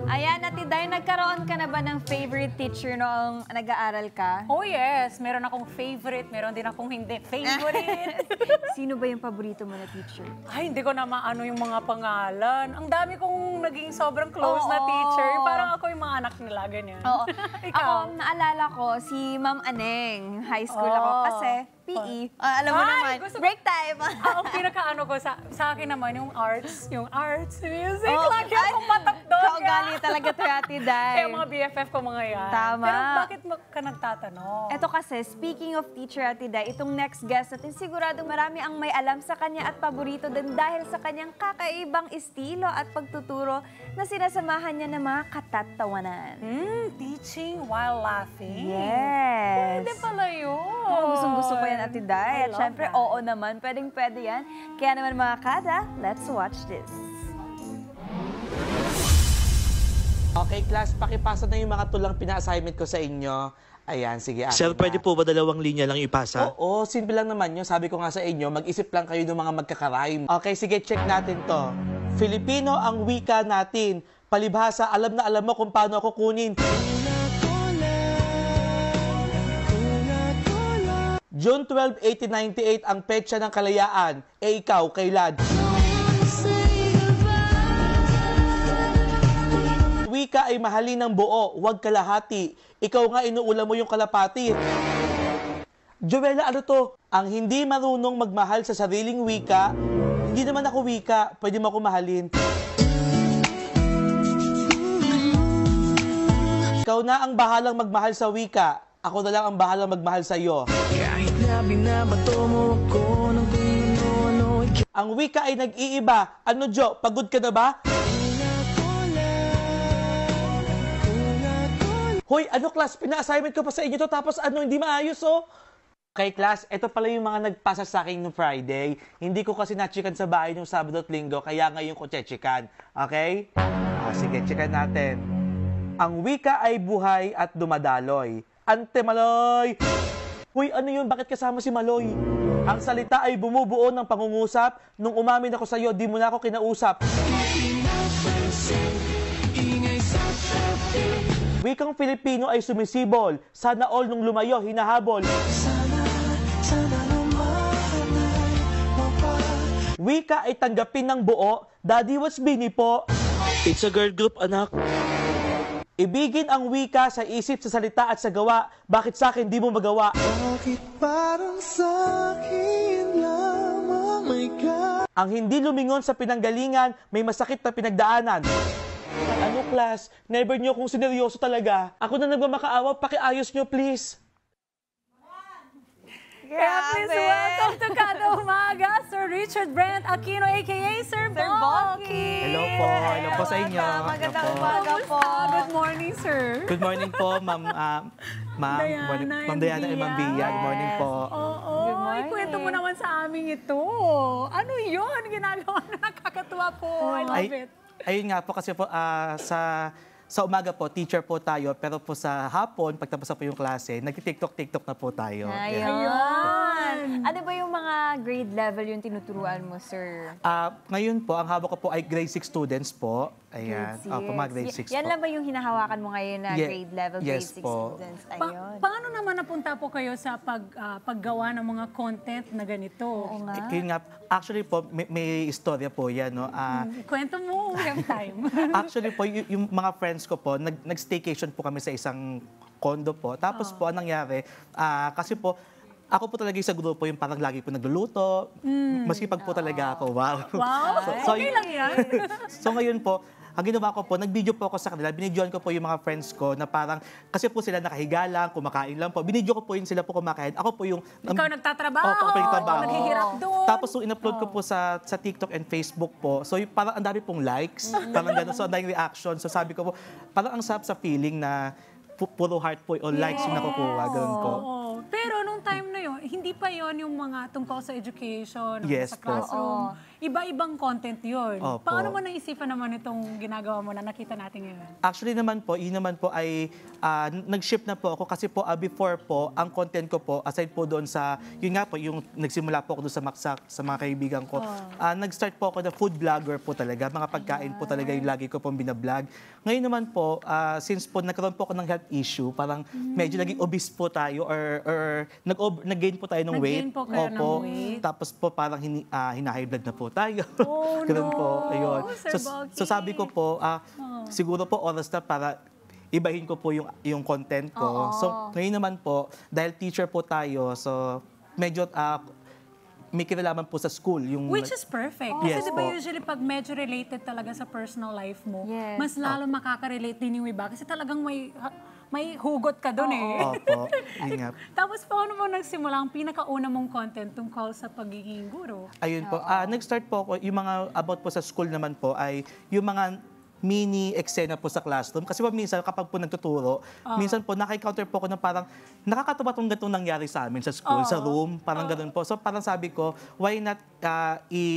Ayan, Ate Day, nagkaroon ka na ba ng favorite teacher noong nag-aaral ka? Oh yes, meron akong favorite, meron din akong hindi favorite. Sino ba yung paborito mo na teacher? Ay, hindi ko na maano yung mga pangalan. Ang dami kong naging sobrang close na Oo. teacher. Parang ako yung mga anak nila, ganyan. Oo. Ikaw? Ako, naalala ko, si Ma'am Aneng. High school ako kasi PE. Alam mo Ay, naman, break time. Ang pinakaano ko sa akin naman, yung arts, music. Oh, Lagi akong matak doon. Kaugali talaga to, Ate Day. Kaya mga BFF ko mga yan. Tama. Pero bakit ka nagtatanong? Eto kasi, speaking of teacher, Ate Day, itong next guest natin, siguradong marami ang may alam sa kanya at paborito din dahil sa kanyang kakaibang estilo at pagtuturo na sinasamahan niya ng mga katatawanan. Teaching while laughing? Yes. Pwede pala yun. Oo, gustong-gusto ko yan, Ate Day. I At love syempre, that. oo naman, pwedeng-pwede yan. Kaya naman mga kada, let's watch this. Okay, class, pakipasa na yung mga tulang pina-assignment ko sa inyo. Ayan, sige. Sir, pwede po ba 2 linya lang ipasa? Oo, simple lang naman yun. Sabi ko nga sa inyo, mag-isip lang kayo ng mga magkakarime. Okay, sige, check natin to. Filipino ang wika natin. Palibhasa, alam na alam mo kung paano ako kunin. June 12, 1898 ang petsa ng kalayaan. E ikaw, kailan? Wika ay mahalin ng buo, huwag kalahati. Ikaw nga inuulam mo yung kalapati. Joella, ano to? Ang hindi marunong magmahal sa sariling wika, hindi naman ako wika, pwede mo ako mahalin. Ikaw na ang bahalang magmahal sa wika, ako na lang ang bahalang magmahal sa iyo. Kahit na binabato mo ko ng ano. Ang wika ay nag-iiba. Ano, Jo? Pagod ka na ba? Hoy, ano class? Pina-assignment ko pa sa inyo to tapos ano, hindi maayos oh. Okay class, ito pala yung mga nagpasa sa akin nung Friday. Hindi ko kasi na-checkan sa bahay nung Sabado at Linggo, kaya ngayon ko checkan. Okay? Sige, checkan natin. Ang wika ay buhay at dumadaloy. Ante Maloy! Hoy, ano yun? Bakit kasama si Maloy? Ang salita ay bumubuo ng pangungusap. Nung umamin ako sa'yo, di mo na ako kinausap. Wikang Filipino ay sumisibol. Sana all nung lumayo, hinahabol. Wika ay tanggapin ng buo. Daddy, what's bini po? It's a girl group, anak. Ibigin ang wika sa isip, sa salita at sa gawa. Bakit sa akin di mo magawa? Bakit parang sa'kin lamang may ka? Ang hindi lumingon sa pinanggalingan, may masakit na pinagdaanan. Ano class? Never nyo kung sineryoso talaga. Ako na nagmamakaawa, pakiayos nyo please. Kaya please welcome to Kada Umaga, Sir Richard Brent Aquino, a.k.a. Sir Bonky. Hello po sa inyo. Magandang Hello po. umaga po. Good morning, sir. Good morning po, Ma'am Diana and Ma'am Bia. Good morning po. Oo, Good morning. ikwento mo naman sa amin ito. Ano yun? Ginagawa na nakakatuwa po. I love it. Ayun nga po kasi po sa umaga po, teacher po tayo, pero po sa hapon, pagtapos na po yung klase, nag-TikTok na po tayo. Ayun. Ano ba yung mga grade level yung tinuturuan mo, sir? Ngayon po, ang hawak ko po ay grade 6 students po. Ayan. Grade Mga grade 6 six. Yan po. lang ba yung hinahawakan mo ngayon na grade level, grade Yes 6 po. students? Ayun. Paano naman napunta po kayo sa paggawa ng mga content na ganito? Oo nga. Yun nga, actually po, may istorya po yan. No? Kwento mo, we have time. Actually po, yung mga friends ko po, nag-staycation po kami sa isang condo po. Tapos po, anong nangyari, kasi po, ako po talaga yung sa grupo, yung parang lagi po nagluluto. Masipag po talaga ako. Wow. Wow, okay lang yan. So ngayon po, ang ginawa ko po, nag-video po ako sa kanila, binidyoan ko po yung mga friends ko na parang, kasi po sila nakahiga lang, kumakain lang po. Binidyo ko po yun sila po kumakain. Ako po yung... Ikaw nagtatrabaho, Opo, ako nagtatrabaho. naghihirap doon. Tapos yung in-upload ko po sa TikTok and Facebook po. So yung parang ang dami pong likes, parang gano'n. So ang daming reaction. So sabi ko po, parang ang sarap sa feeling na puro heart po o likes yung nakukuha. Gano'n po. Oo. Pero nung time na yun, hindi pa yon yung mga tungkol sa education, Yes sa po. classroom. iba-ibang content yun. Opo. Paano mo naisipan naman itong ginagawa mo na nakita natin ngayon? Actually naman po, yun naman po ay nag-shift na po ako kasi po before po, ang content ko po, aside po doon sa, yun nga po, yung nagsimula po ako doon sa Maksak, sa mga kaibigan ko, nag-start po ako na food vlogger po talaga, mga pagkain po talaga yung lagi ko pong binablog. Ngayon naman po, since po nagkaroon po ako ng health issue, parang medyo naging obese po tayo or nag-gain po tayo ng weight. Nag-gain po kayo ng weight. Tapos po parang hina-high blood na po tayo. Oh, Ganun no. po, ayun. Sir Boki. So sabi ko po, siguro po oras na para ibahin ko po yung content ko. So ngayon naman po, dahil teacher po tayo, so medyo may kinalaman po sa school. Which is perfect. Yes Kasi diba po. usually pag medyo related talaga sa personal life mo, Yes. mas lalo makaka-relate din yung iba. Kasi talagang may hugot ka doon eh. Opo, yun nga. Tapos paano mo nagsimula ang pinakauna mong content tungkol sa pagiging guro? Ayun po. Nag-start po ako, yung mga about po sa school naman po ay yung mga mini eksena po sa classroom. Kasi po minsan kapag po nagtuturo, minsan po nakika-counter po ako na parang nakakatawa tong ganitong nangyari sa amin sa school, sa room, parang ganun po. So parang sabi ko, why not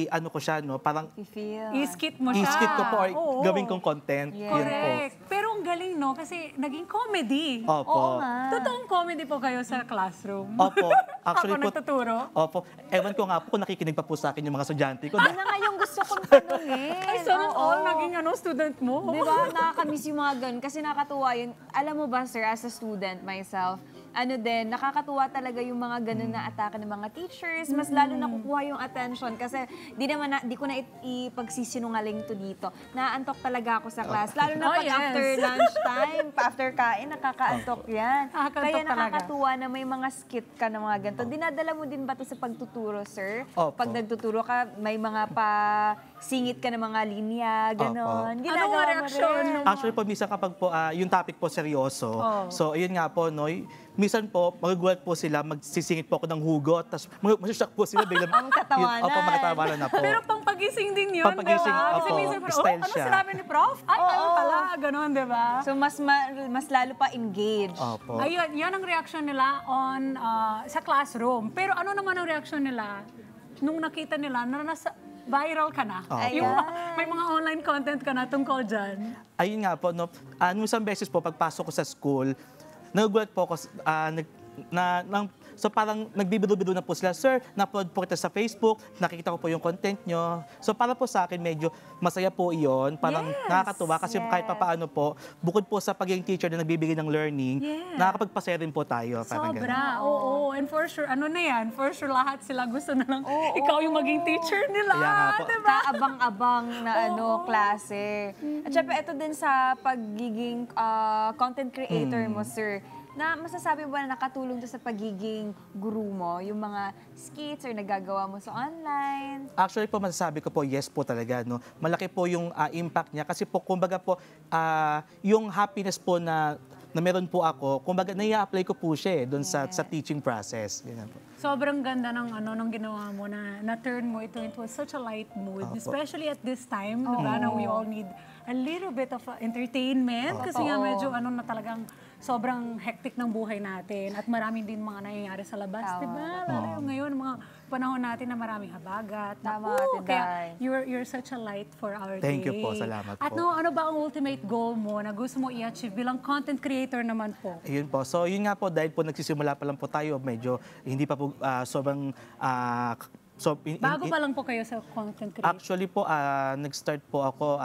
ano ko siya, no? Parang I-feel. I-skit mo siya. i-skit ko po or Oo. gawin kong content. Yes. Yun po. Correct. Pero ang galing, no? Kasi naging comedy. Opo. Oo nga. Totoong comedy po kayo sa classroom. Opo. Actually Habang po, nagtuturo. opo. Ewan ko nga po kung nakikinig pa po sa akin yung mga estudyante ko. Ano nga yung gusto kong tanungin? Ay, sana Oo. all naging student mo. Di ba? Nakakamiss yung mga ganun. Kasi nakakatuwa yun. Alam mo ba, sir, as a student myself, nakakatuwa talaga yung mga ganun na atake ng mga teachers. Mas lalo nakukuha yung attention kasi di ko na ipagsisinungaling to dito. Naantok talaga ako sa class. Lalo na Oh, pag yes. after lunchtime, after kain, nakakaantok yan. Nakakaantok Kaya talaga. nakakatuwa na may mga skit ka na mga ganito. Dinadala mo din ba to sa pagtuturo, sir? Opo. Pag nagtuturo ka, may mga singit ka ng mga linya, ganon. Ano Ginagawa nga mo reaksyon? rin. Actually po, minsan kapag po, yung topic po seryoso, so ayun nga po, no, minsan po, magugulat po sila, magsisingit po ako ng hugot, tapos masushock po sila biglang. Ang tatawanan. Opo, makatawanan na po. Pero pangpagising din yun, Pampagising, di ba? Kasi opo. minsan, Style ano siya. sinabi ni Prof? Ay, ano pala, ganun, di ba? So, mas lalo pa engaged. Opo. Ayun, yan ang reaction nila sa classroom. Pero ano naman ang reaction nila nung nakita nila na nasa viral ka na? Opo. Yung, may mga online content ka na tungkol dyan. Ayun nga po, no, nung isang beses po, pagpasok ko sa school, nagugulat po ako, so parang nagbibiro-biro na po sila, sir, na-upload po kita sa Facebook, nakikita ko po yung content nyo. So para po sa akin, medyo masaya po iyon. Parang Yes, nakakatuwa kasi kahit papaano po, bukod po sa pagiging teacher na nagbibigay ng learning, Yes. nakakapagpasaya rin po tayo. Parang ganun. Sobra, oo. And for sure, ano na yan? For sure, lahat sila gusto na lang ikaw yung maging teacher nila. Kaya nga po. Diba? Kaabang-abang na klase. At syempre, ito din sa pagiging content creator mo, sir. Na masasabi mo ba na nakatulong to sa pagiging guru mo? Yung mga skits or nagagawa mo sa online? Actually po, masasabi ko po, yes po talaga. No? Malaki po yung impact niya. Kasi po, kumbaga po, yung happiness po na meron po ako, kumbaga, nai-apply ko po siya doon sa teaching process. Yan po. Sobrang ganda ng ginawa mo na turn mo ito into such a light mood. Opo. Especially at this time, diba, na we all need a little bit of entertainment. Kasi nga medyo na talagang sobrang hectic ng buhay natin at marami din mga nangyayari sa labas, diba? Lalo yung ngayon, mga panahon natin na maraming habagat. Tama, Naku, Ate kaya Day. you're such a light for our day. Thank you po, salamat At po. ano ba ang ultimate goal mo na gusto mo i-achieve bilang content creator naman po? Ayun po. So, yun nga po, dahil po nagsisimula pa lang po tayo, medyo hindi pa po sobrang... Bago pa lang po kayo sa content creator. Actually po, nag-start po ako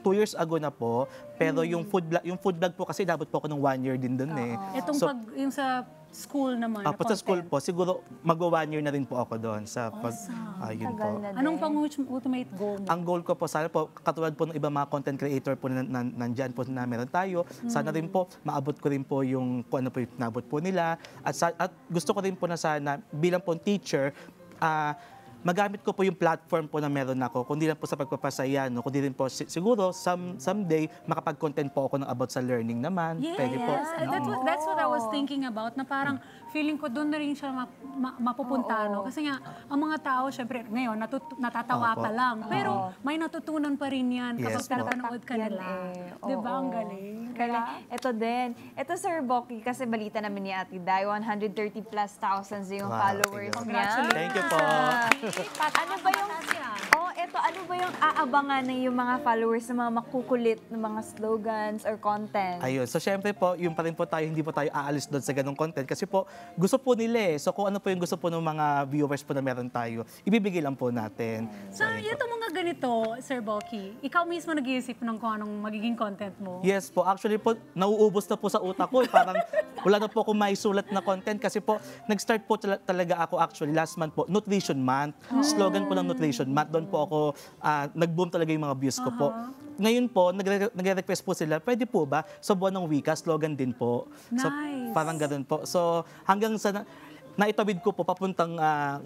2 years ago na po. Pero yung food vlog po kasi dapat po ako ng 1 year din doon eh. Itong So, yung sa school naman na po sa school content. po, siguro mag-1 year na rin po ako doon. Yun Tagal po. na din. Anong ultimate goal mo? Ang goal ko po, sana po, katulad po ng ibang mga content creator po na nandyan po na meron tayo, sana rin po, maabot ko rin po yung kung ano po yung nabot po nila. At gusto ko rin po na sana, bilang po teacher, magamit ko po yung platform po na meron ako, kundi lang po sa pagpapasaya, no? Kundi rin po siguro someday makapag-content po ako ng about sa learning naman. Yes, Pwede po. that's what I was thinking about, na parang feeling ko doon na rin siya mapupunta, no? Kasi nga, ang mga tao, syempre, ngayon, natatawa Opo. ka lang. Pero may natutunan pa rin yan kapag Yes po. pinapanood ka Yan nila. eh. Di ba? Oo. Ang galing. Galing. Ito din. Ito, Sir Boki, kasi balita namin ni Ate Day, 130 plus thousands yung Wow, followers thank you. niya. Congratulations. Thank you po. Ano ba yung... Oh, ito to, ano ba yung aabangan ng yung mga followers ng mga makukulit na mga slogans or content? Ayun. So, syempre po, yung pa rin po tayo, hindi po tayo aalis doon sa ganong content kasi po, gusto po nila eh. So, kung ano po yung gusto po ng mga viewers po na meron tayo, ibibigay lang po natin. So, ito mga ganito, Sir Boki, ikaw mismo nag-iisip ng kung anong magiging content mo? Yes po. Actually po, nauubos na po sa utak ko. Parang wala na po akong maisulat na content kasi po, nag-start po talaga ako actually last month po, Nutrition Month. Slogan po ng Nutrition Month. Doon po ako, nag-boom talaga yung mga views ko po. Ngayon po, nagre-request po sila, pwede po ba sa buwan ng wika, slogan din po. So, Nice. parang ganun po. So, hanggang sa naitawid ko po papuntang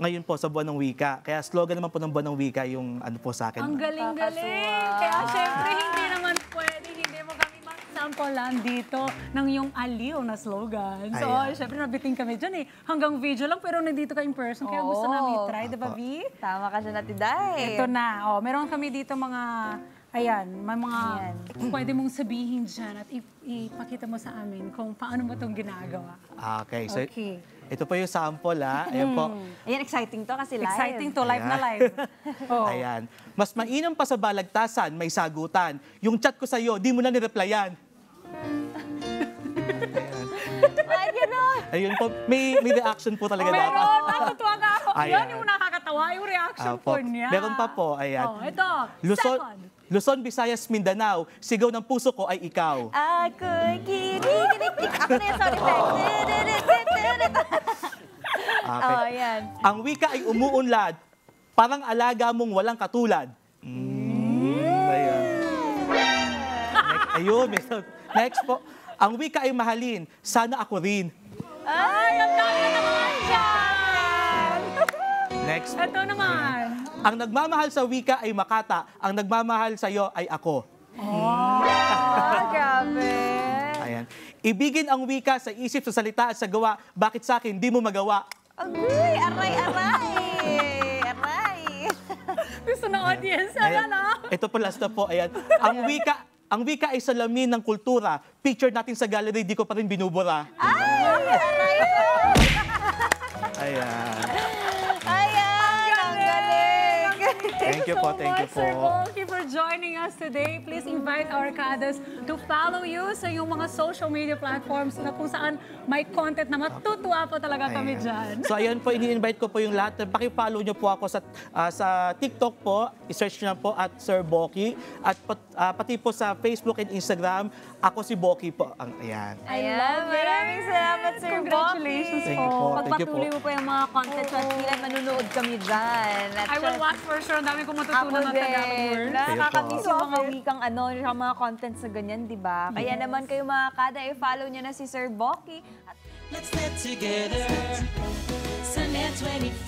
ngayon po sa buwan ng wika. Kaya slogan naman po ng buwan ng wika yung ano po sa akin. Ang galing-galing! Kaya syempre, hindi naman pwede, hindi mo kami mag-sample lang dito ng yung aliw na slogan. So, Ayan. syempre, nabiting kami dyan eh. Hanggang video lang, pero nandito ka in person. Kaya gusto Oo. namin i-try, di ba, V? Tama ka siya na, Tiday. Ito na. Oh, meron kami dito mga, ayan, may mga pwede mong sabihin dyan at ipakita mo sa amin kung paano mo itong ginagawa. Okay, so Okay. ito po yung sample Ayan po. Ayan, exciting to kasi live. Exciting to, live na live. Oh. Ayan. Mas mainam pa sa balagtasan, may sagutan. Yung chat ko sa'yo, di mo na nireplyan. Ay, gano'n. Ayun po, may reaction po talaga dapat. Meron, natutuwa nga ako. Ayan. Yan yung nakakatawa, yung reaction Apo. po niya. Meron pa po, ayan. Oh, ito, second. Luzon, Visayas, Mindanao, sigaw ng puso ko ay ikaw. Ako'y kinikilig. Ako na yung sound effect. Okay. Oh, ayan. Ang wika ay umuunlad, parang alaga mong walang katulad. Ayan. Ayun, next po. Ang wika ay mahalin, sana ako rin. Ay, ang dami na naman dyan! Next po. Ito naman. Ang nagmamahal sa wika ay Makata, ang nagmamahal sa iyo ay ako. Ah, grabe. Ayan. Ibigin ang wika sa isip, sa salita at sa gawa. Bakit sa akin di mo magawa? Agoy, aray. Gusto ng audience. Ayan. Ayan, ah. Ito po last na po. Ayan. Ang wika ay salamin ng kultura. Picture natin sa gallery, di ko pa rin binubura. Ay, aray ko. Ayan. Ayan, ang galing. Thank you po, thank you so much, Sir po. Boki, for joining us today. Please invite our kadas to follow you sa iyong mga social media platforms na kung saan may content na matutuwa po talaga kami Ayan. dyan. So ayun po, ini-invite ko po yung lahat. Paki-follow niyo po ako sa TikTok po. I-search niyo na po at Sir Boki. At pati po sa Facebook and Instagram, ako si Boki po. Ayan. Ayan, maraming salamat, Sir Congratulations Bobby. Thank you po. Thank you Pagpatuloy po. mo pa yung mga content at sila manunood kami dyan. At I will watch for sure. Ang dami kong matutunan ng Tagalog words. Nakakamiss yung mga wikang yung mga content sa ganyan, di ba? Kaya naman kayo mga kada, i-follow nyo na si Sir Boki. Let's get together. Sunday 25.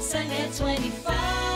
Sunday 25.